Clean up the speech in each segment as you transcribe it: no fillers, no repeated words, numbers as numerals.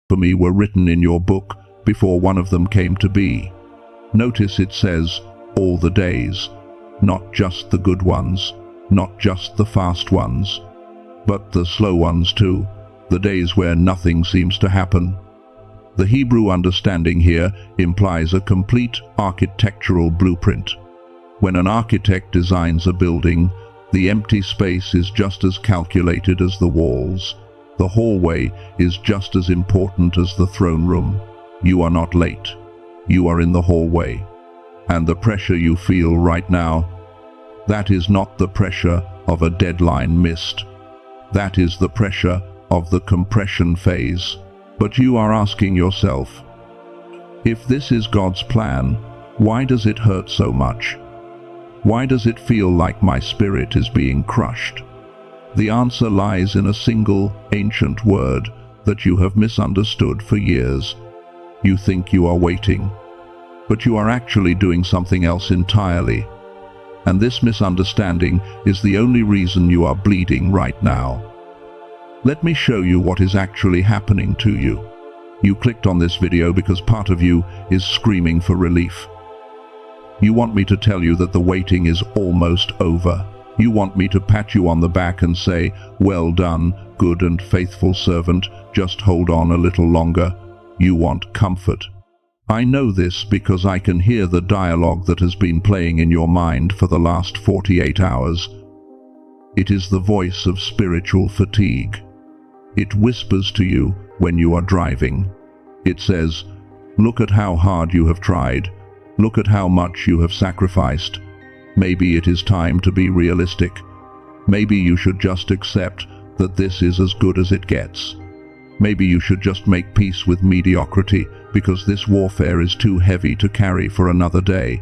for me were written in your book before one of them came to be. Notice it says, all the days, not just the good ones, not just the fast ones, but the slow ones too, the days where nothing seems to happen. The Hebrew understanding here implies a complete architectural blueprint. When an architect designs a building, the empty space is just as calculated as the walls. The hallway is just as important as the throne room. You are not late. You are in the hallway. And the pressure you feel right now, that is not the pressure of a deadline missed. That is the pressure of the compression phase. But you are asking yourself, if this is God's plan, why does it hurt so much? Why does it feel like my spirit is being crushed? The answer lies in a single ancient word that you have misunderstood for years. You think you are waiting, but you are actually doing something else entirely. And this misunderstanding is the only reason you are bleeding right now. Let me show you what is actually happening to you. You clicked on this video because part of you is screaming for relief. You want me to tell you that the waiting is almost over. You want me to pat you on the back and say, well done, good and faithful servant, just hold on a little longer. You want comfort. I know this because I can hear the dialogue that has been playing in your mind for the last 48 hours. It is the voice of spiritual fatigue. It whispers to you when you are driving. It says, look at how hard you have tried. Look at how much you have sacrificed. Maybe it is time to be realistic. Maybe you should just accept that this is as good as it gets. Maybe you should just make peace with mediocrity because this warfare is too heavy to carry for another day.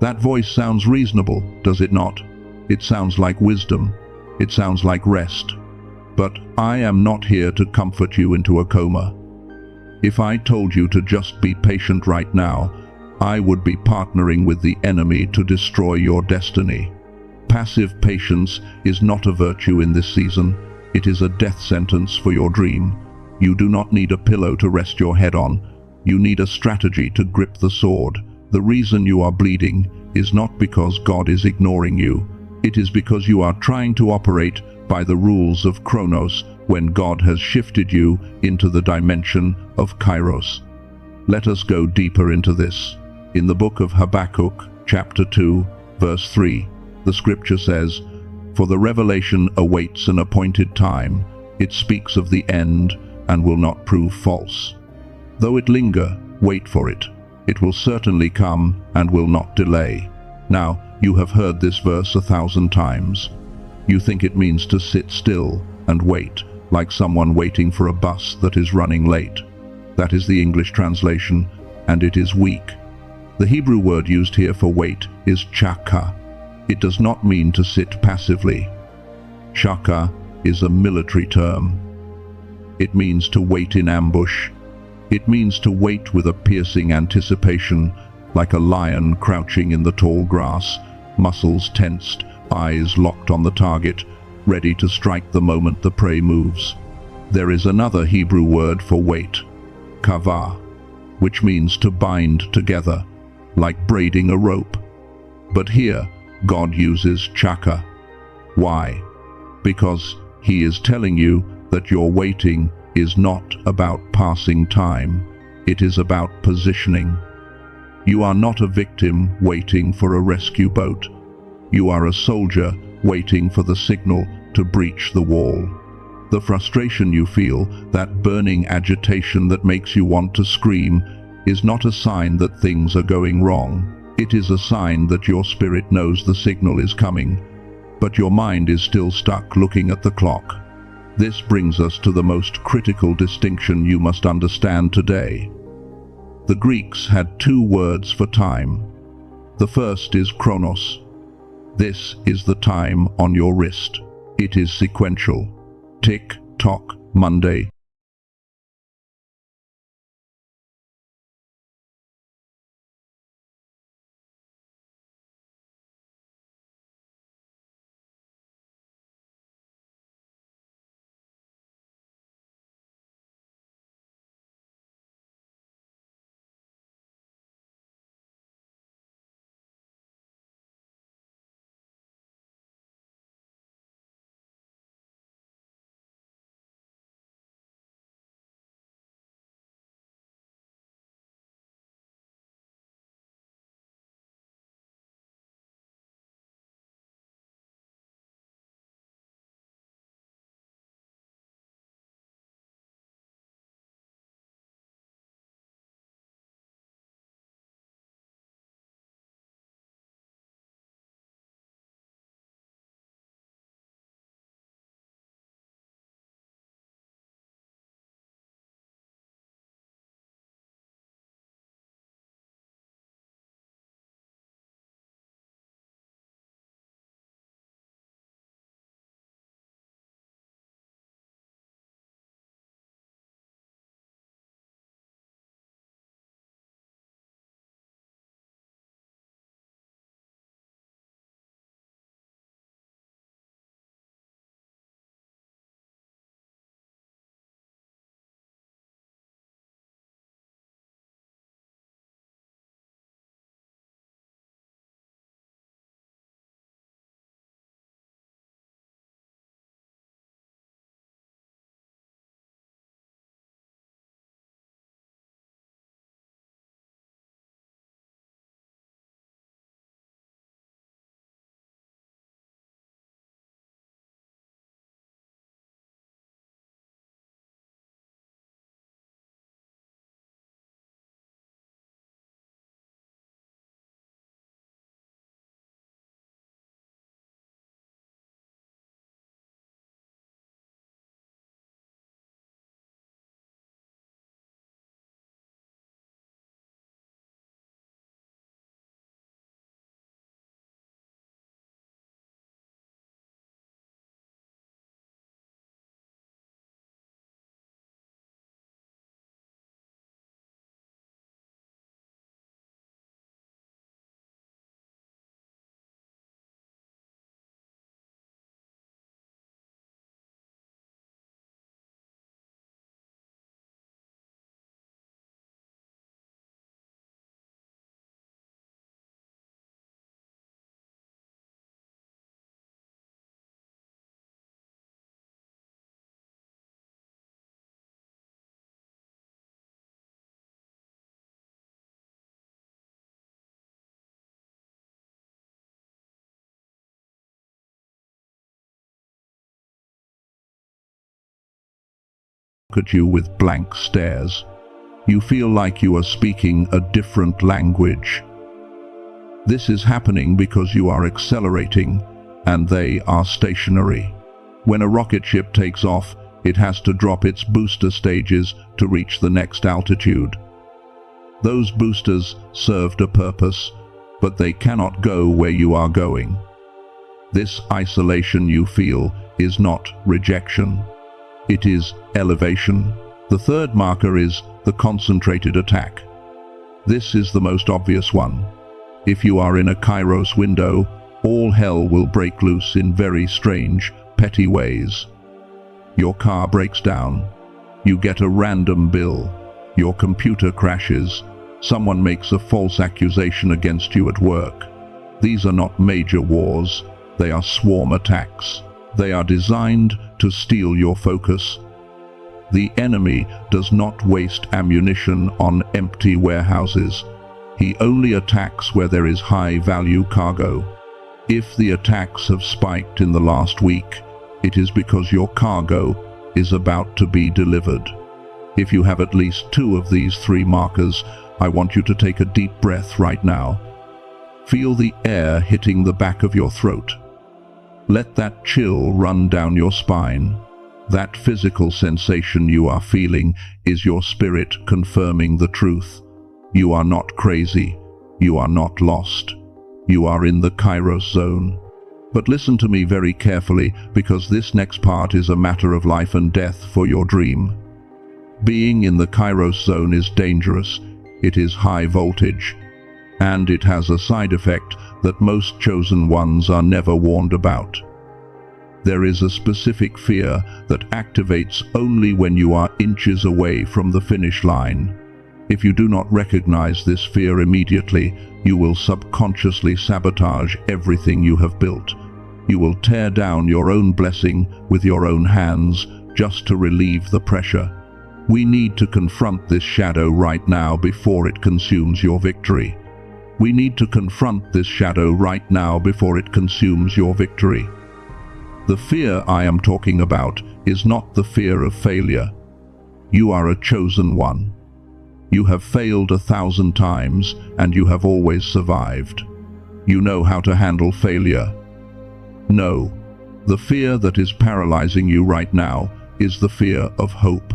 That voice sounds reasonable, does it not? It sounds like wisdom. It sounds like rest. But I am not here to comfort you into a coma. If I told you to just be patient right now, I would be partnering with the enemy to destroy your destiny. Passive patience is not a virtue in this season. It is a death sentence for your dream. You do not need a pillow to rest your head on. You need a strategy to grip the sword. The reason you are bleeding is not because God is ignoring you. It is because you are trying to operate by the rules of Chronos when God has shifted you into the dimension of Kairos. Let us go deeper into this. In the book of Habakkuk, chapter 2, verse 3, the scripture says, for the revelation awaits an appointed time. It speaks of the end and will not prove false. Though it linger, wait for it. It will certainly come and will not delay. Now, you have heard this verse 1,000 times. You think it means to sit still and wait, like someone waiting for a bus that is running late. That is the English translation, and it is weak. The Hebrew word used here for wait is chaka. It does not mean to sit passively. Chaka is a military term. It means to wait in ambush. It means to wait with a piercing anticipation, like a lion crouching in the tall grass, muscles tensed, eyes locked on the target, ready to strike the moment the prey moves. There is another Hebrew word for wait, kavah, which means to bind together, like braiding a rope. But here, God uses chaka. Why? Because He is telling you that your waiting is not about passing time. It is about positioning. You are not a victim waiting for a rescue boat. You are a soldier waiting for the signal to breach the wall. The frustration you feel, that burning agitation that makes you want to scream, is not a sign that things are going wrong. It is a sign that your spirit knows the signal is coming, but your mind is still stuck looking at the clock. This brings us to the most critical distinction you must understand today. The Greeks had two words for time. The first is chronos. This is the time on your wrist. It is sequential. Tick, tock, Monday, at you with blank stares. You feel like you are speaking a different language. This is happening because you are accelerating and they are stationary. When a rocket ship takes off, it has to drop its booster stages to reach the next altitude. Those boosters served a purpose, but they cannot go where you are going. This isolation you feel is not rejection. It is elevation. The third marker is the concentrated attack. This is the most obvious one. If you are in a Kairos window, all hell will break loose in very strange, petty ways. Your car breaks down. You get a random bill. Your computer crashes. Someone makes a false accusation against you at work. These are not major wars. They are swarm attacks. They are designed to steal your focus. The enemy does not waste ammunition on empty warehouses. He only attacks where there is high-value cargo. If the attacks have spiked in the last week, it is because your cargo is about to be delivered. If you have at least 2 of these 3 markers, I want you to take a deep breath right now. Feel the air hitting the back of your throat. Let that chill run down your spine. That physical sensation you are feeling is your spirit confirming the truth. You are not crazy. You are not lost. You are in the Kairos zone. But listen to me very carefully, because this next part is a matter of life and death for your dream. Being in the Kairos zone is dangerous. It is high voltage. And it has a side effect that most chosen ones are never warned about. There is a specific fear that activates only when you are inches away from the finish line. If you do not recognize this fear immediately, you will subconsciously sabotage everything you have built. You will tear down your own blessing with your own hands just to relieve the pressure. We need to confront this shadow right now before it consumes your victory. We need to confront this shadow right now before it consumes your victory. The fear I am talking about is not the fear of failure. You are a chosen one. You have failed 1,000 times and you have always survived. You know how to handle failure. No, the fear that is paralyzing you right now is the fear of hope.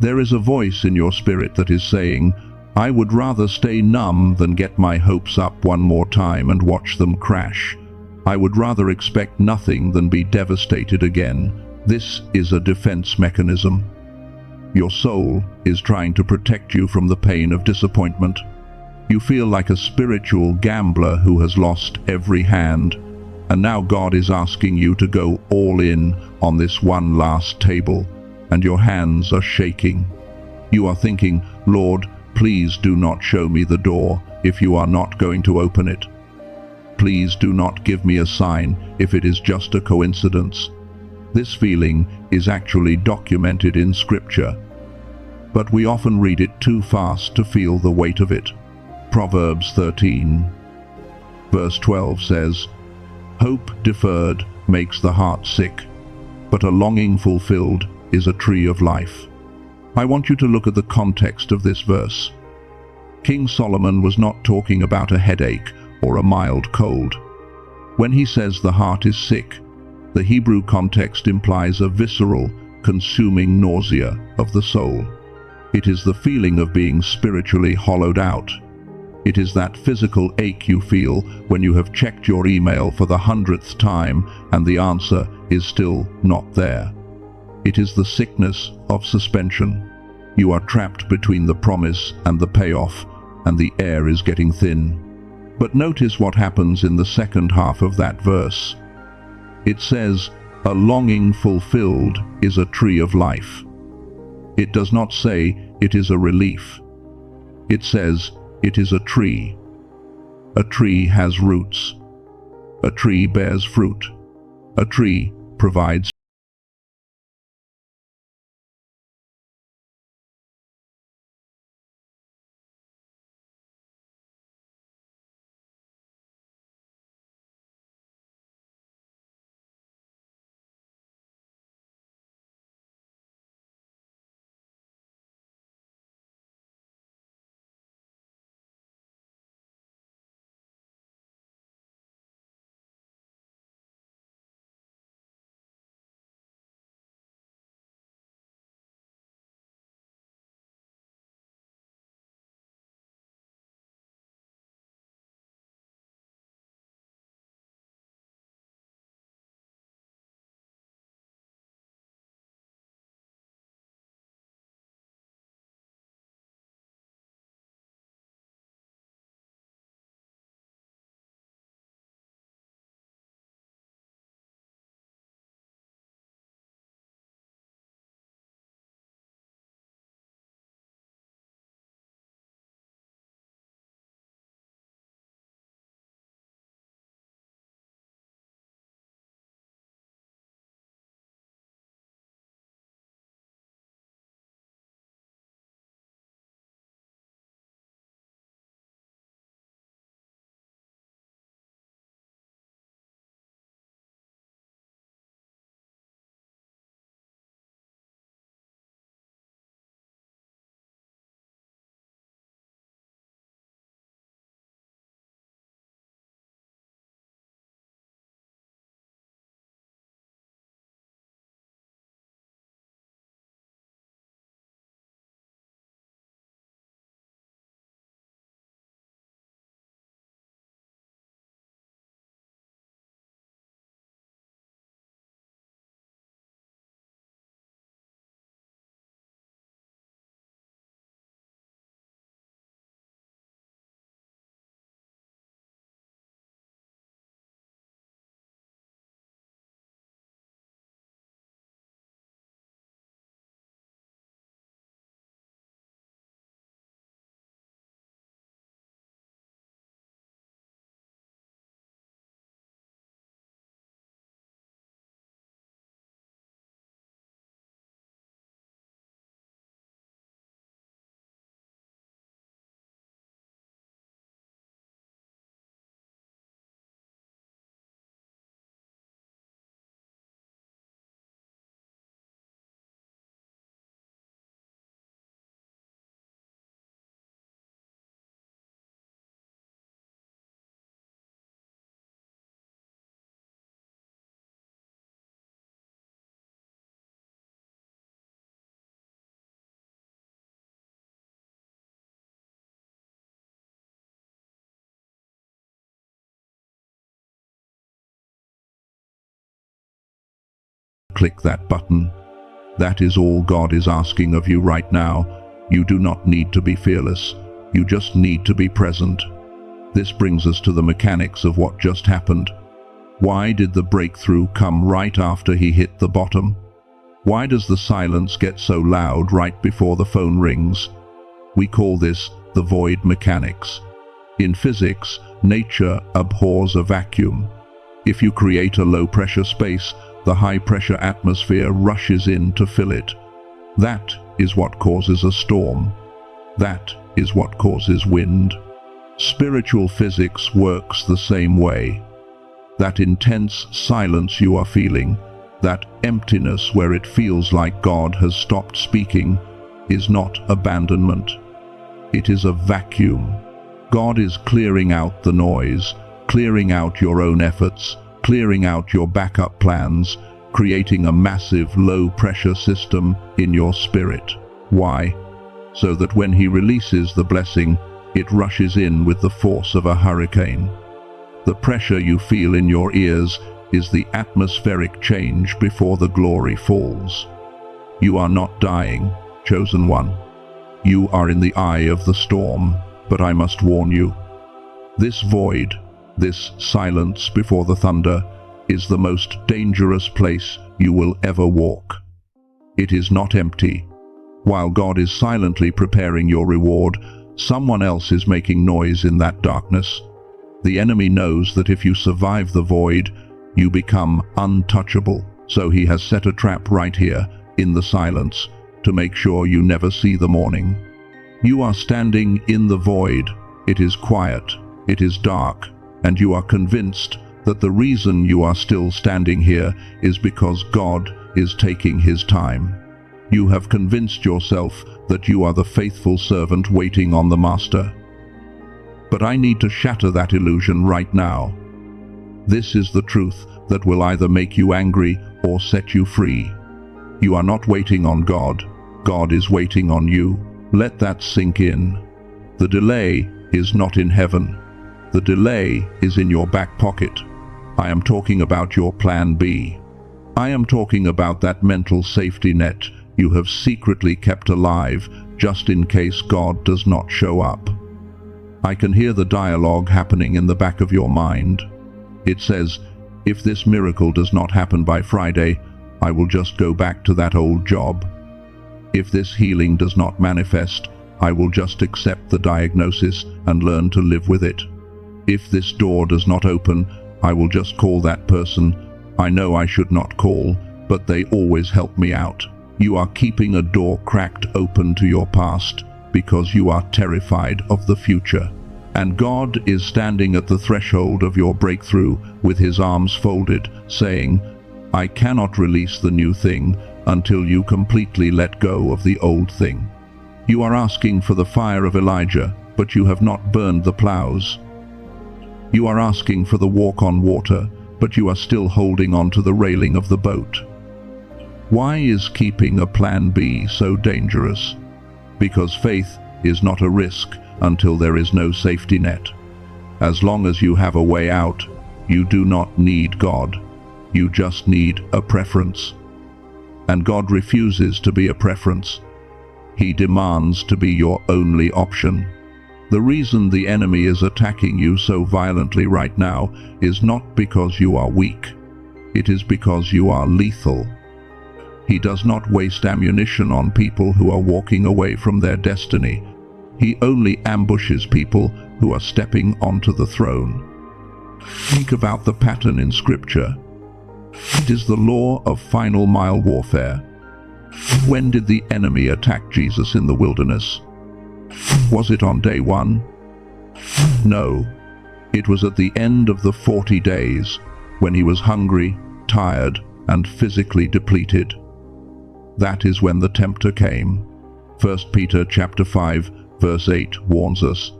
There is a voice in your spirit that is saying, I would rather stay numb than get my hopes up one more time and watch them crash. I would rather expect nothing than be devastated again. This is a defense mechanism. Your soul is trying to protect you from the pain of disappointment. You feel like a spiritual gambler who has lost every hand, and now God is asking you to go all in on this one last table, and your hands are shaking. You are thinking, Lord, please do not show me the door if you are not going to open it. Please do not give me a sign if it is just a coincidence. This feeling is actually documented in Scripture, but we often read it too fast to feel the weight of it. Proverbs 13, verse 12 says, Hope deferred makes the heart sick, but a longing fulfilled is a tree of life. I want you to look at the context of this verse. King Solomon was not talking about a headache or a mild cold. When he says the heart is sick, the Hebrew context implies a visceral, consuming nausea of the soul. It is the feeling of being spiritually hollowed out. It is that physical ache you feel when you have checked your email for the 100th time and the answer is still not there. It is the sickness of suspension. You are trapped between the promise and the payoff, and the air is getting thin. But notice what happens in the second half of that verse. It says, a longing fulfilled is a tree of life. It does not say it is a relief. It says it is a tree. A tree has roots. A tree bears fruit. A tree provides click that button. That is all God is asking of you right now. You do not need to be fearless. You just need to be present. This brings us to the mechanics of what just happened. Why did the breakthrough come right after he hit the bottom? Why does the silence get so loud right before the phone rings? We call this the void mechanics. In physics, nature abhors a vacuum. If you create a low-pressure space, the high-pressure atmosphere rushes in to fill it. That is what causes a storm. That is what causes wind. Spiritual physics works the same way. That intense silence you are feeling, that emptiness where it feels like God has stopped speaking, is not abandonment. It is a vacuum. God is clearing out the noise, clearing out your own efforts, clearing out your backup plans, creating a massive low-pressure system in your spirit. Why? So that when he releases the blessing, it rushes in with the force of a hurricane. The pressure you feel in your ears is the atmospheric change before the glory falls. You are not dying, chosen one. You are in the eye of the storm, but I must warn you. This void, this silence before the thunder, is the most dangerous place you will ever walk. It is not empty. While God is silently preparing your reward, someone else is making noise in that darkness. The enemy knows that if you survive the void, you become untouchable, so he has set a trap right here, in the silence, to make sure you never see the morning. You are standing in the void. It is quiet, it is dark, and you are convinced that the reason you are still standing here is because God is taking his time. You have convinced yourself that you are the faithful servant waiting on the Master. But I need to shatter that illusion right now. This is the truth that will either make you angry or set you free. You are not waiting on God. God is waiting on you. Let that sink in. The delay is not in heaven. The delay is in your back pocket. I am talking about your plan B. I am talking about that mental safety net you have secretly kept alive just in case God does not show up. I can hear the dialogue happening in the back of your mind. It says, if this miracle does not happen by Friday, I will just go back to that old job. If this healing does not manifest, I will just accept the diagnosis and learn to live with it. If this door does not open, I will just call that person. I know I should not call, but they always help me out. You are keeping a door cracked open to your past because you are terrified of the future. And God is standing at the threshold of your breakthrough with his arms folded, saying, I cannot release the new thing until you completely let go of the old thing. You are asking for the fire of Elijah, but you have not burned the plows. You are asking for the walk on water, but you are still holding on to the railing of the boat. Why is keeping a plan B so dangerous? Because faith is not a risk until there is no safety net. As long as you have a way out, you do not need God. You just need a preference. And God refuses to be a preference. He demands to be your only option. The reason the enemy is attacking you so violently right now is not because you are weak. It is because you are lethal. He does not waste ammunition on people who are walking away from their destiny. He only ambushes people who are stepping onto the throne. Think about the pattern in Scripture. It is the law of final mile warfare. When did the enemy attack Jesus in the wilderness? Was it on day 1? No. It was at the end of the 40 days, when he was hungry, tired, and physically depleted. That is when the tempter came. 1 Peter chapter 5, verse 8 warns us.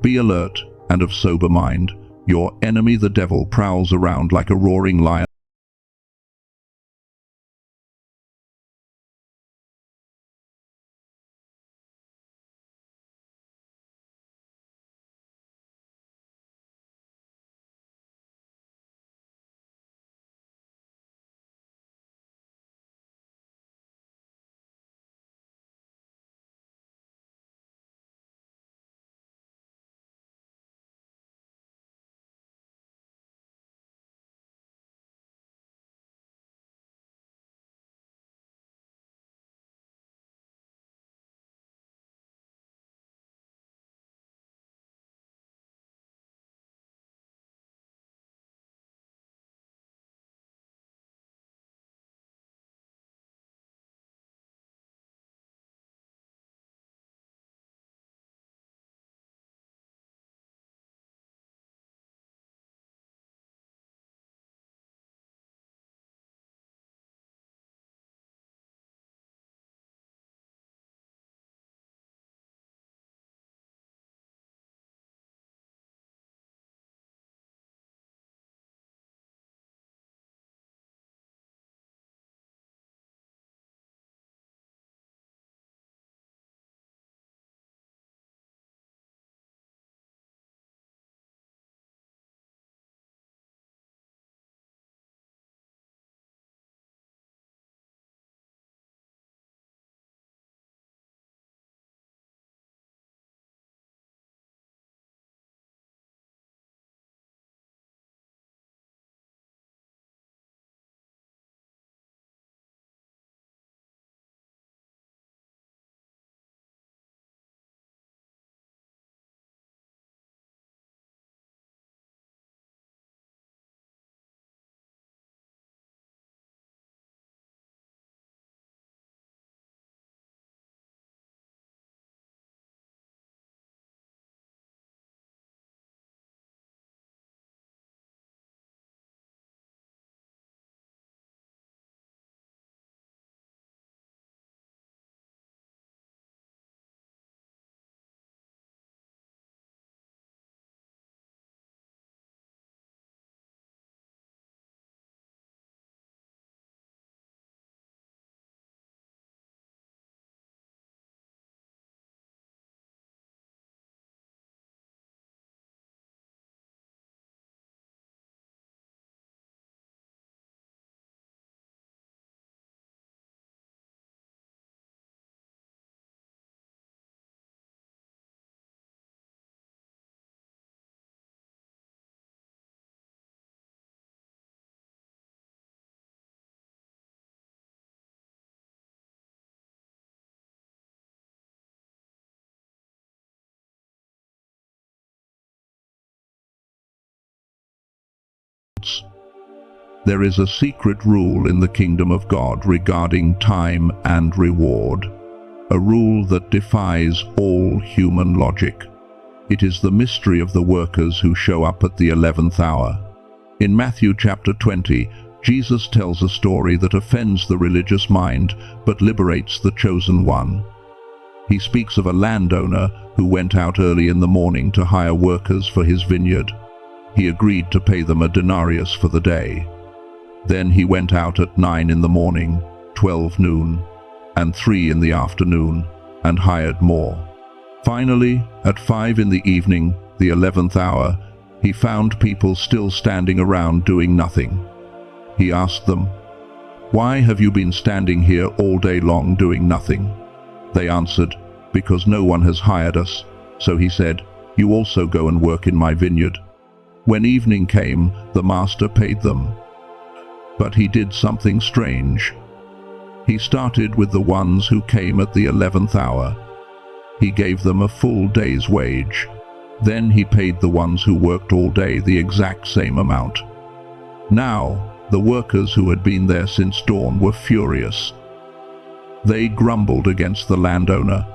Be alert and of sober mind. Your enemy the devil prowls around like a roaring lion. results. There is a secret rule in the kingdom of God regarding time and reward, a rule that defies all human logic. It is the mystery of the workers who show up at the 11th hour. In Matthew chapter 20, Jesus tells a story that offends the religious mind but liberates the chosen one. He speaks of a landowner who went out early in the morning to hire workers for his vineyard. He agreed to pay them a denarius for the day. Then he went out at 9 in the morning, 12 noon, and 3 in the afternoon, and hired more. Finally, at 5 in the evening, the 11th hour, he found people still standing around doing nothing. He asked them, "Why have you been standing here all day long doing nothing?" They answered, "Because no one has hired us." So he said, "You also go and work in my vineyard." When evening came, the master paid them. But he did something strange. He started with the ones who came at the 11th hour. He gave them a full day's wage. Then he paid the ones who worked all day the exact same amount. Now, the workers who had been there since dawn were furious. They grumbled against the landowner.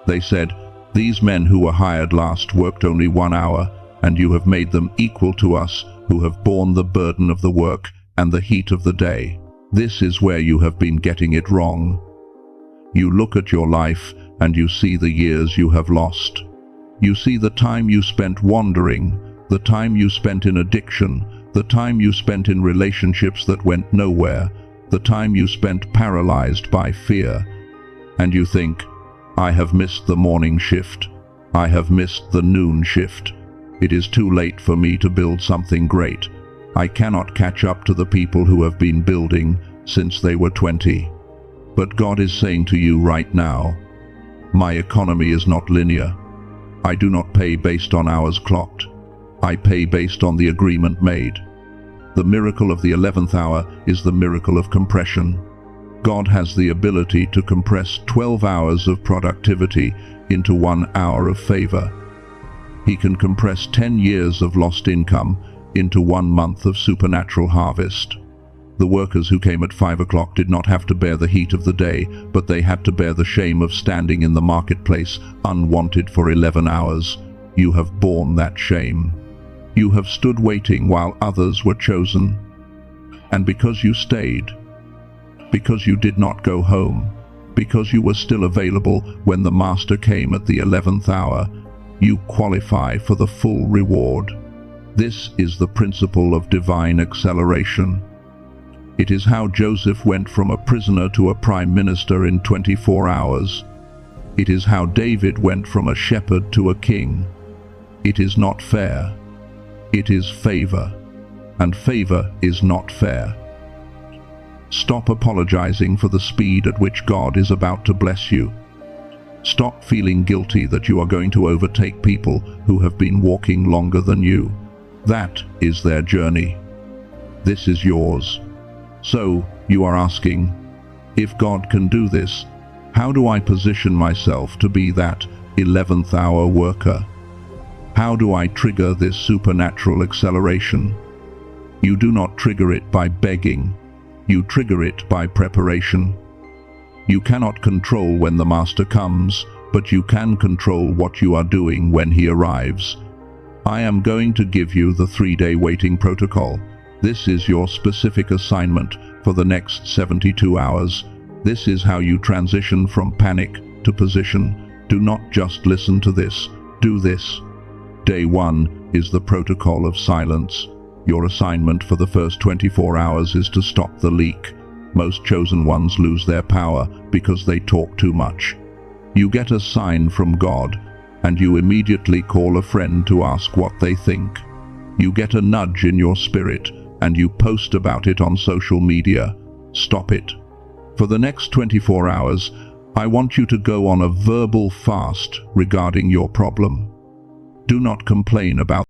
They said, "These men who were hired last worked only 1 hour, and you have made them equal to us who have borne the burden of the work and the heat of the day. This is where you have been getting it wrong. You look at your life and you see the years you have lost. You see the time you spent wandering, the time you spent in addiction, the time you spent in relationships that went nowhere, the time you spent paralyzed by fear. And you think, I have missed the morning shift. I have missed the noon shift. It is too late for me to build something great. I cannot catch up to the people who have been building since they were 20. But God is saying to you right now, my economy is not linear. I do not pay based on hours clocked. I pay based on the agreement made. The miracle of the 11th hour is the miracle of compression. God has the ability to compress 12 hours of productivity into 1 hour of favor. He can compress 10 years of lost income into 1 month of supernatural harvest. The workers who came at 5 o'clock did not have to bear the heat of the day, but they had to bear the shame of standing in the marketplace unwanted for 11 hours. You have borne that shame. You have stood waiting while others were chosen. And because you stayed, because you did not go home, because you were still available when the Master came at the 11th hour, you qualify for the full reward. This is the principle of divine acceleration. It is how Joseph went from a prisoner to a prime minister in 24 hours. It is how David went from a shepherd to a king. It is not fair. It is favor, and favor is not fair. Stop apologizing for the speed at which God is about to bless you. Stop feeling guilty that you are going to overtake people who have been walking longer than you. That is their journey. This is yours. So, you are asking, if God can do this, how do I position myself to be that 11th hour worker? How do I trigger this supernatural acceleration? You do not trigger it by begging. You trigger it by preparation. You cannot control when the Master comes, but you can control what you are doing when he arrives. I am going to give you the 3-day waiting protocol. This is your specific assignment for the next 72 hours. This is how you transition from panic to position. Do not just listen to this. Do this. Day 1 is the protocol of silence. Your assignment for the first 24 hours is to stop the leak. Most chosen ones lose their power because they talk too much. You get a sign from God, and you immediately call a friend to ask what they think. You get a nudge in your spirit, and you post about it on social media. Stop it. For the next 24 hours, I want you to go on a verbal fast regarding your problem. Do not complain about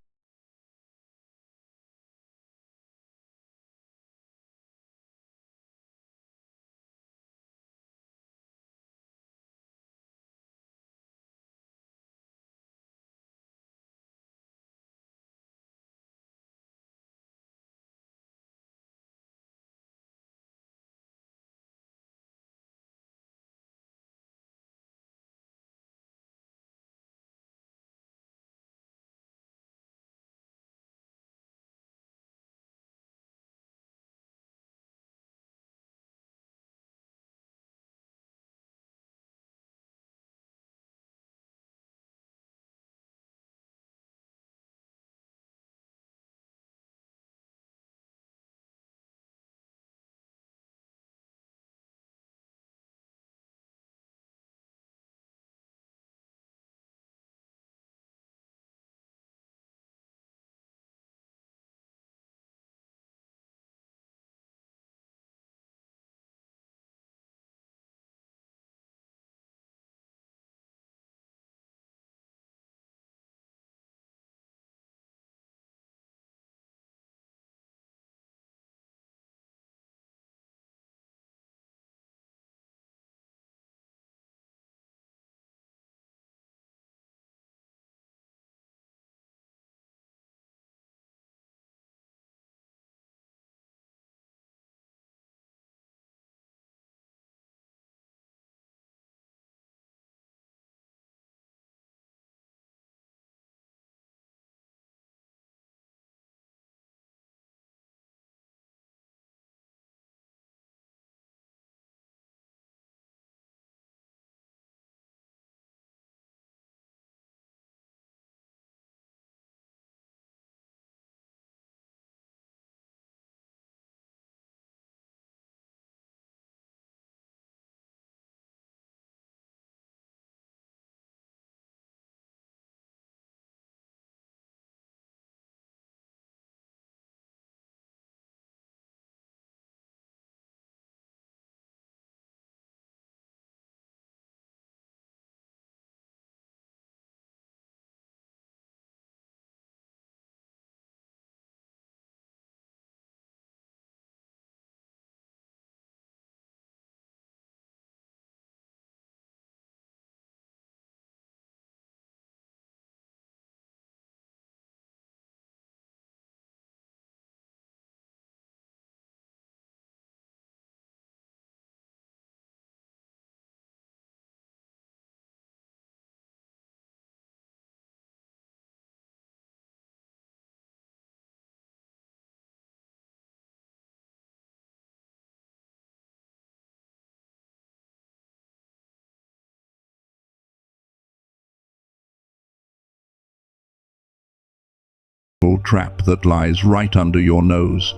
trap that lies right under your nose,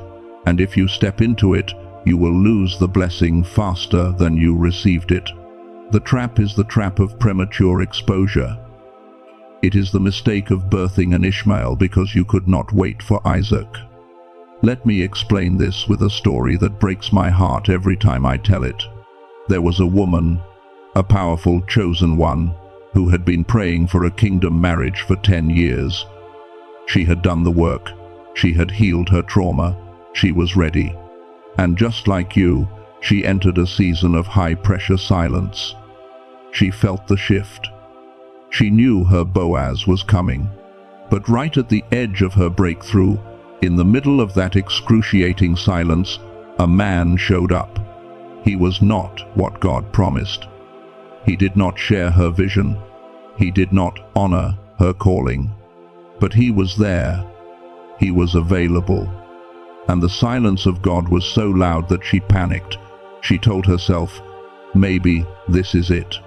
and if you step into it, you will lose the blessing faster than you received it. The trap is the trap of premature exposure. It is the mistake of birthing an Ishmael because you could not wait for Isaac. Let me explain this with a story that breaks my heart every time I tell it. There was a woman, a powerful chosen one, who had been praying for a kingdom marriage for 10 years. She had done the work. She had healed her trauma. She was ready. And just like you, she entered a season of high-pressure silence. She felt the shift. She knew her Boaz was coming. But right at the edge of her breakthrough, in the middle of that excruciating silence, a man showed up. He was not what God promised. He did not share her vision. He did not honor her calling. But he was there. He was available. And the silence of God was so loud that she panicked. She told herself, maybe this is it.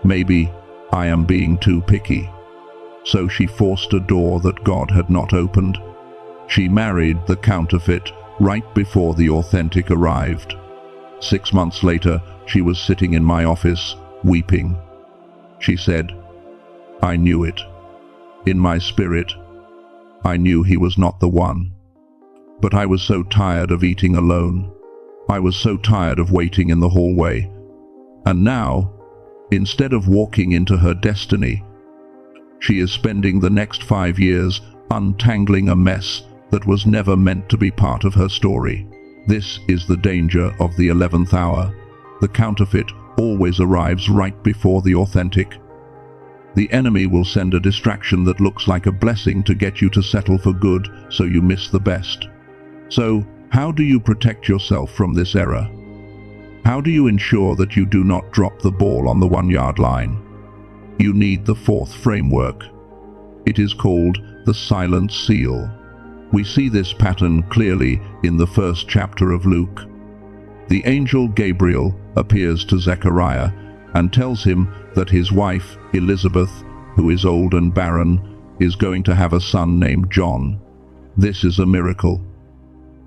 Maybe I am being too picky. So she forced a door that God had not opened. She married the counterfeit right before the authentic arrived. 6 months later, she was sitting in my office, weeping. She said, I knew it. In my spirit, I knew he was not the one. But I was so tired of eating alone. I was so tired of waiting in the hallway. And now, instead of walking into her destiny, she is spending the next 5 years untangling a mess that was never meant to be part of her story. This is the danger of the 11th hour. The counterfeit always arrives right before the authentic. The enemy will send a distraction that looks like a blessing to get you to settle for good, so you miss the best. So, how do you protect yourself from this error? How do you ensure that you do not drop the ball on the 1-yard line? You need the 4th framework. It is called the silent seal. We see this pattern clearly in the 1st chapter of Luke. The angel Gabriel appears to Zechariah and tells him that his wife, Elizabeth, who is old and barren, is going to have a son named John. This is a miracle.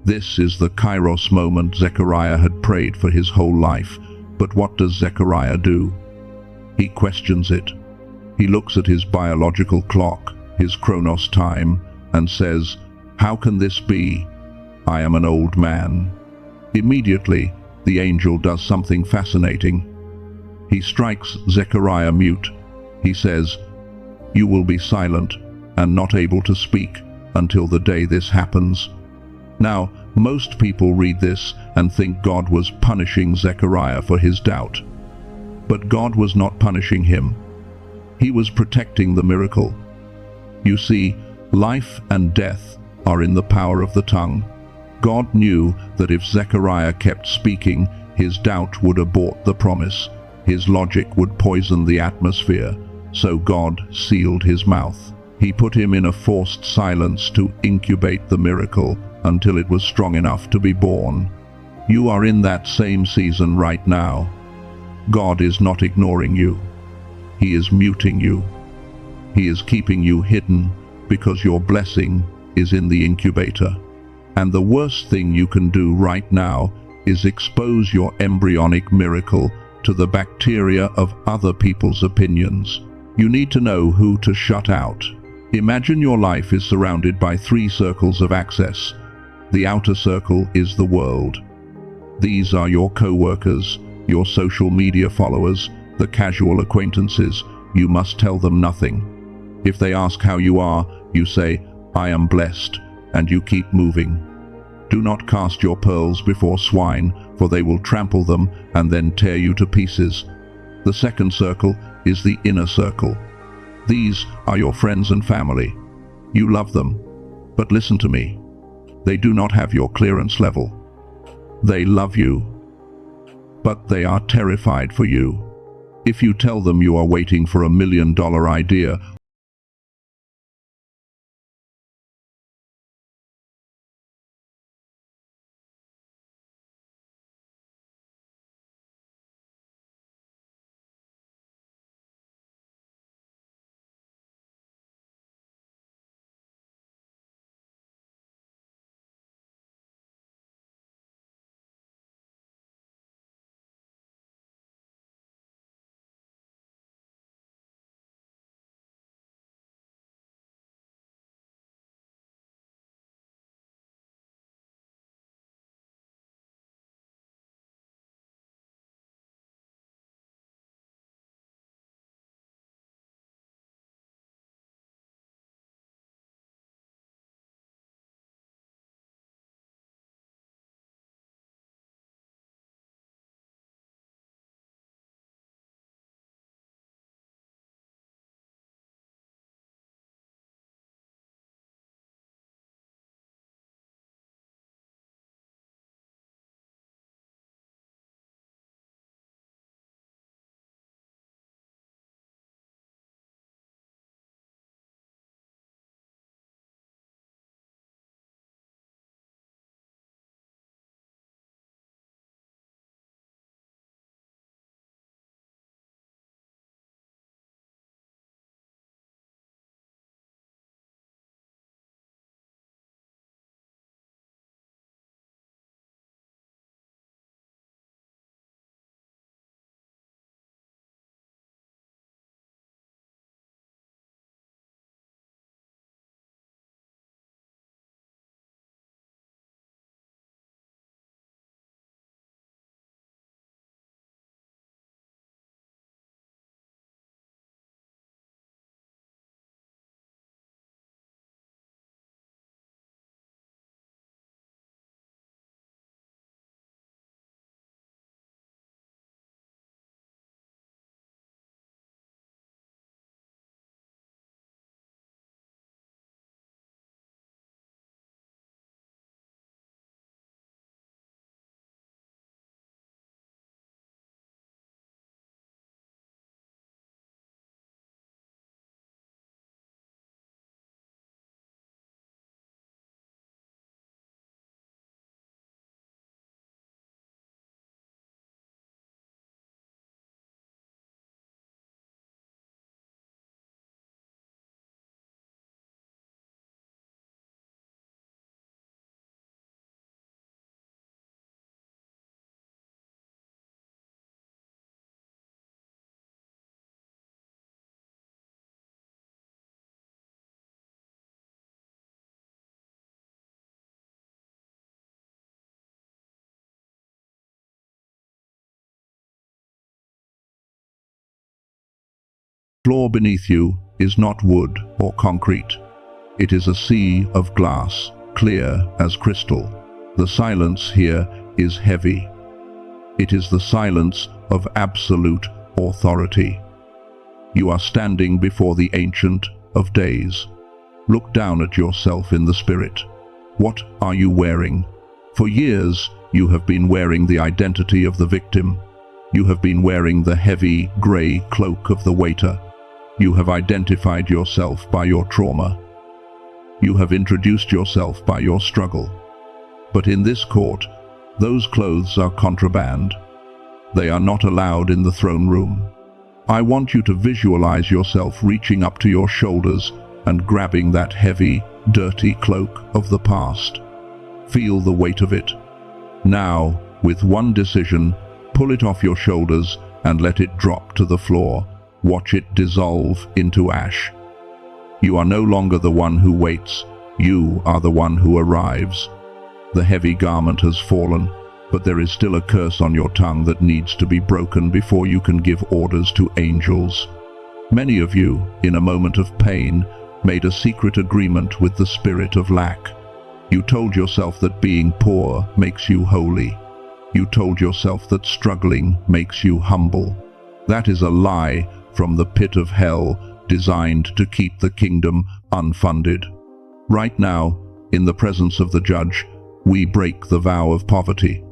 This is the Kairos moment Zechariah had prayed for his whole life. But what does Zechariah do? He questions it. He looks at his biological clock, his Chronos time, and says, how can this be? I am an old man. Immediately, the angel does something fascinating. He strikes Zechariah mute. He says, you will be silent and not able to speak until the day this happens. Now, most people read this and think God was punishing Zechariah for his doubt. But God was not punishing him. He was protecting the miracle. You see, life and death are in the power of the tongue. God knew that if Zechariah kept speaking, his doubt would abort the promise. His logic would poison the atmosphere. So God sealed his mouth. He put him in a forced silence to incubate the miracle until it was strong enough to be born. You are in that same season right now. God is not ignoring you. He is muting you. He is keeping you hidden because your blessing is in the incubator. And the worst thing you can do right now is expose your embryonic miracle to the bacteria of other people's opinions. You need to know who to shut out. Imagine your life is surrounded by 3 circles of access. The outer circle is the world. These are your co-workers, your social media followers, the casual acquaintances. You must tell them nothing. If they ask how you are, you say, I am blessed, and you keep moving. Do not cast your pearls before swine, for they will trample them and then tear you to pieces. The second circle is the inner circle. These are your friends and family. You love them, but listen to me. They do not have your clearance level. They love you, but they are terrified for you. If you tell them you are waiting for $1 million idea floor beneath you is not wood or concrete. It is a sea of glass, clear as crystal. The silence here is heavy. It is the silence of absolute authority. You are standing before the Ancient of Days. Look down at yourself in the spirit. What are you wearing? For years, you have been wearing the identity of the victim. You have been wearing the heavy, grey cloak of the waiter. You have identified yourself by your trauma. You have introduced yourself by your struggle. But in this court, those clothes are contraband. They are not allowed in the throne room. I want you to visualize yourself reaching up to your shoulders and grabbing that heavy, dirty cloak of the past. Feel the weight of it. Now, with one decision, pull it off your shoulders and let it drop to the floor. Watch it dissolve into ash. You are no longer the one who waits. You are the one who arrives. The heavy garment has fallen, but there is still a curse on your tongue that needs to be broken before you can give orders to angels. Many of you, in a moment of pain, made a secret agreement with the spirit of lack. You told yourself that being poor makes you holy. You told yourself that struggling makes you humble. That is a lie from the pit of hell, designed to keep the kingdom unfunded. Right now, in the presence of the judge, we break the vow of poverty.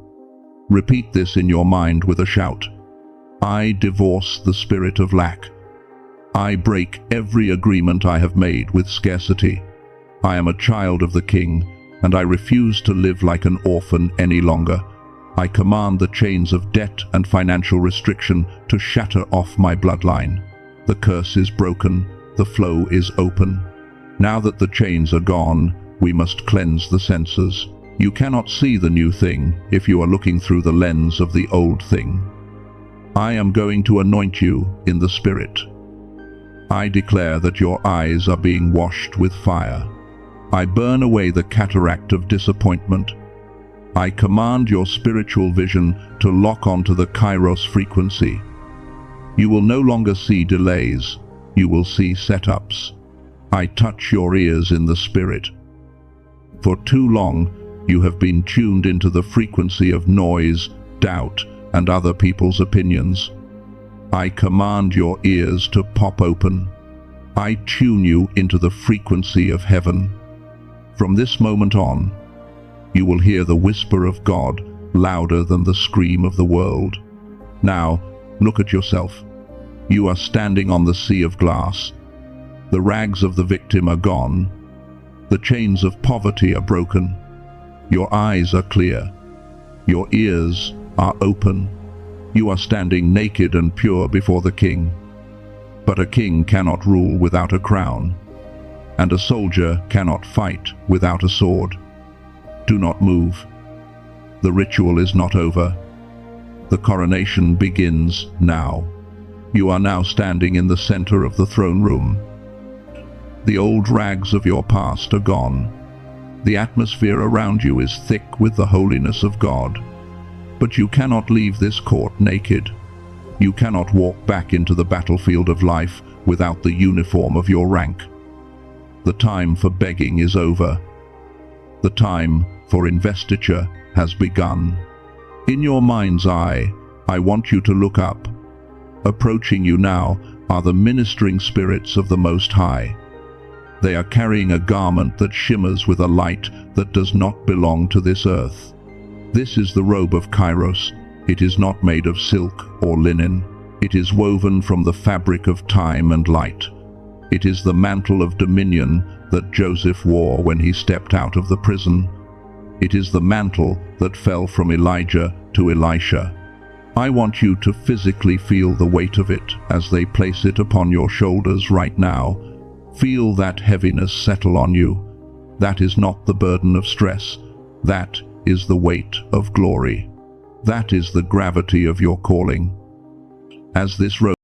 Repeat this in your mind with a shout. I divorce the spirit of lack. I break every agreement I have made with scarcity. I am a child of the King, and I refuse to live like an orphan any longer. I command the chains of debt and financial restriction to shatter off my bloodline. The curse is broken, the flow is open. Now that the chains are gone, we must cleanse the senses. You cannot see the new thing if you are looking through the lens of the old thing. I am going to anoint you in the Spirit. I declare that your eyes are being washed with fire. I burn away the cataract of disappointment. I command your spiritual vision to lock onto the Kairos frequency. You will no longer see delays. You will see setups. I touch your ears in the Spirit. For too long, you have been tuned into the frequency of noise, doubt, and other people's opinions. I command your ears to pop open. I tune you into the frequency of heaven. From this moment on, you will hear the whisper of God louder than the scream of the world. Now, look at yourself. You are standing on the sea of glass. The rags of the victim are gone. The chains of poverty are broken. Your eyes are clear. Your ears are open. You are standing naked and pure before the King. But a king cannot rule without a crown, and a soldier cannot fight without a sword. Do not move. The ritual is not over. The coronation begins now. You are now standing in the center of the throne room. The old rags of your past are gone. The atmosphere around you is thick with the holiness of God. But you cannot leave this court naked. You cannot walk back into the battlefield of life without the uniform of your rank. The time for begging is over. The time for investiture has begun. In your mind's eye, I want you to look up. Approaching you now are the ministering spirits of the Most High. They are carrying a garment that shimmers with a light that does not belong to this earth. This is the robe of Kairos. It is not made of silk or linen. It is woven from the fabric of time and light. It is the mantle of dominion that Joseph wore when he stepped out of the prison. It is the mantle that fell from Elijah to Elisha. I want you to physically feel the weight of it as they place it upon your shoulders right now. Feel that heaviness settle on you. That is not the burden of stress. That is the weight of glory. That is the gravity of your calling. As this robe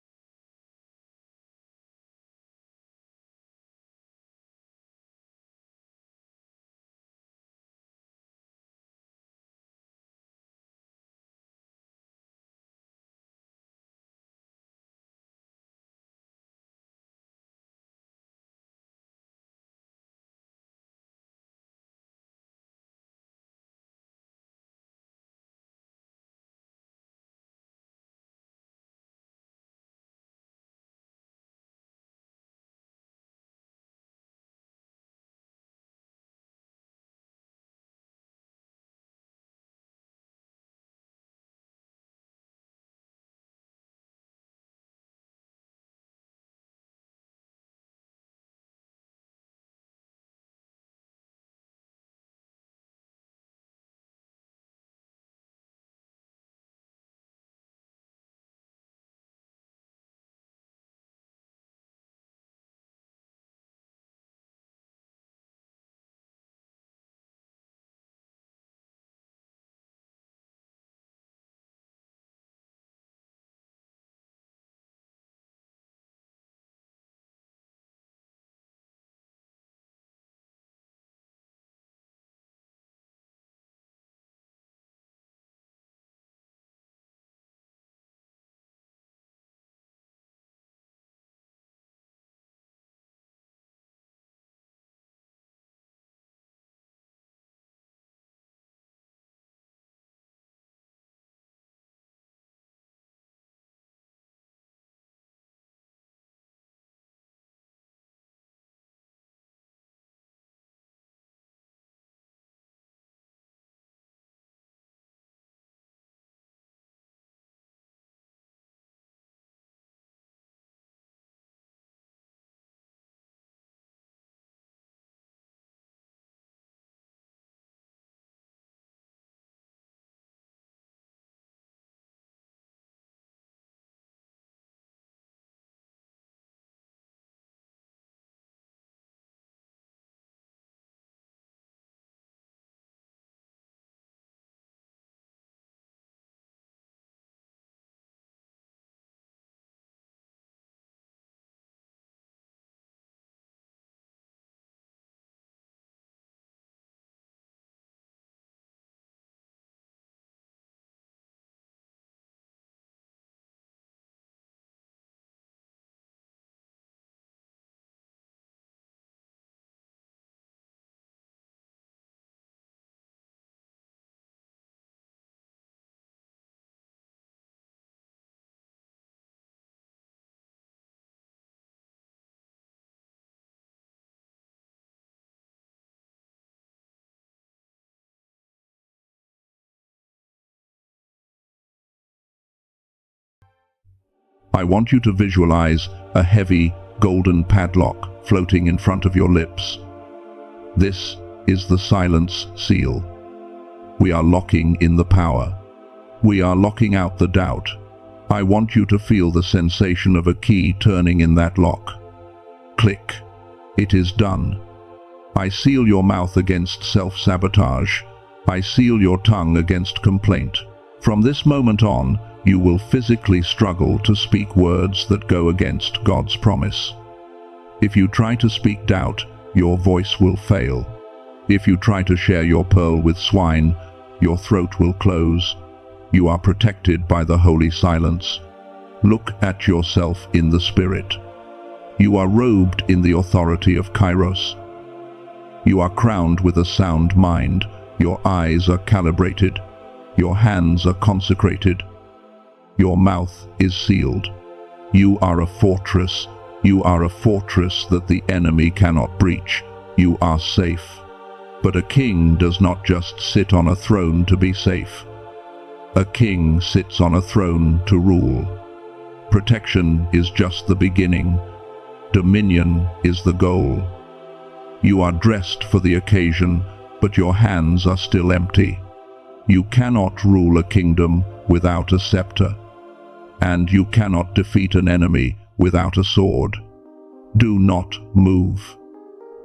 I want you to visualize a heavy, golden padlock floating in front of your lips. This is the silence seal. We are locking in the power. We are locking out the doubt. I want you to feel the sensation of a key turning in that lock. Click. It is done. I seal your mouth against self-sabotage. I seal your tongue against complaint. From this moment on, you will physically struggle to speak words that go against God's promise. If you try to speak doubt, your voice will fail. If you try to share your pearl with swine, your throat will close. You are protected by the holy silence. Look at yourself in the Spirit. You are robed in the authority of Kairos. You are crowned with a sound mind. Your eyes are calibrated. Your hands are consecrated. Your mouth is sealed. You are a fortress. You are a fortress that the enemy cannot breach. You are safe. But a king does not just sit on a throne to be safe. A king sits on a throne to rule. Protection is just the beginning. Dominion is the goal. You are dressed for the occasion, but your hands are still empty. You cannot rule a kingdom without a scepter, and you cannot defeat an enemy without a sword. Do not move.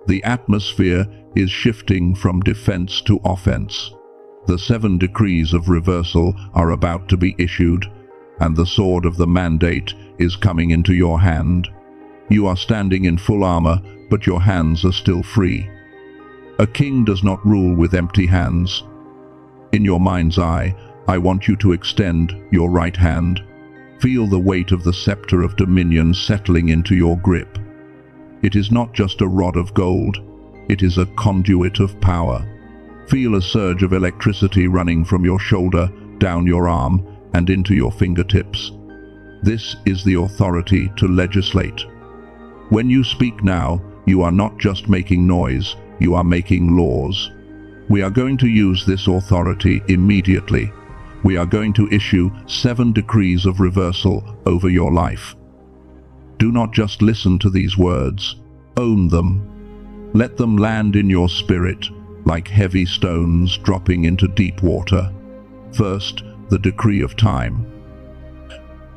The atmosphere is shifting from defense to offense. The 7 decrees of reversal are about to be issued, and the sword of the mandate is coming into your hand. You are standing in full armor, but your hands are still free. A king does not rule with empty hands. In your mind's eye, I want you to extend your right hand. Feel the weight of the scepter of dominion settling into your grip. It is not just a rod of gold, it is a conduit of power. Feel a surge of electricity running from your shoulder, down your arm, and into your fingertips. This is the authority to legislate. When you speak now, you are not just making noise, you are making laws. We are going to use this authority immediately. We are going to issue 7 decrees of reversal over your life. Do not just listen to these words. Own them. Let them land in your spirit like heavy stones dropping into deep water. First, the decree of time.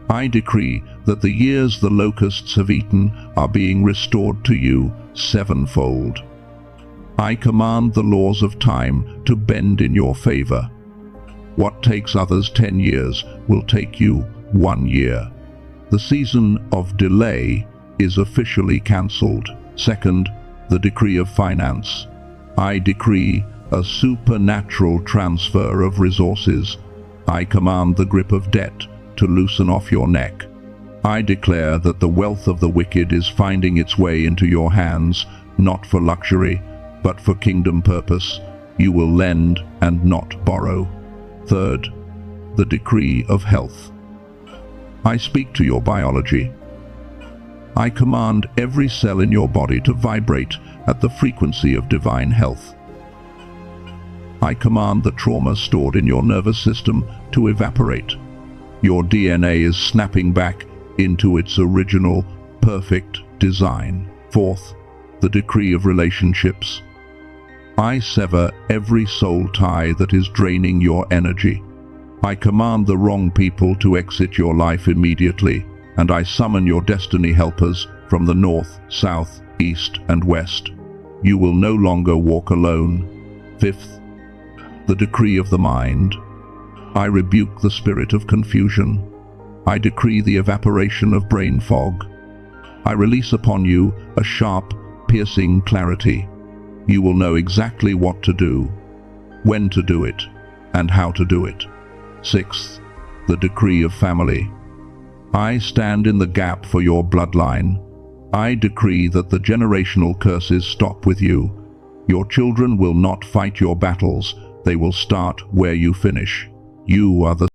I decree that the years the locusts have eaten are being restored to you 7-fold. I command the laws of time to bend in your favor. What takes others 10 years will take you 1 year. The season of delay is officially cancelled. Second, the decree of finance. I decree a supernatural transfer of resources. I command the grip of debt to loosen off your neck. I declare that the wealth of the wicked is finding its way into your hands, not for luxury, but for kingdom purpose. You will lend and not borrow. Third, the decree of health. I speak to your biology. I command every cell in your body to vibrate at the frequency of divine health. I command the trauma stored in your nervous system to evaporate. Your DNA is snapping back into its original, perfect design. Fourth, the decree of relationships. I sever every soul tie that is draining your energy. I command the wrong people to exit your life immediately, and I summon your destiny helpers from the north, south, east, and west. You will no longer walk alone. Fifth, the decree of the mind. I rebuke the spirit of confusion. I decree the evaporation of brain fog. I release upon you a sharp, piercing clarity. You will know exactly what to do, when to do it, and how to do it. Sixth, the decree of family. I stand in the gap for your bloodline. I decree that the generational curses stop with you. Your children will not fight your battles, they will start where you finish. You are the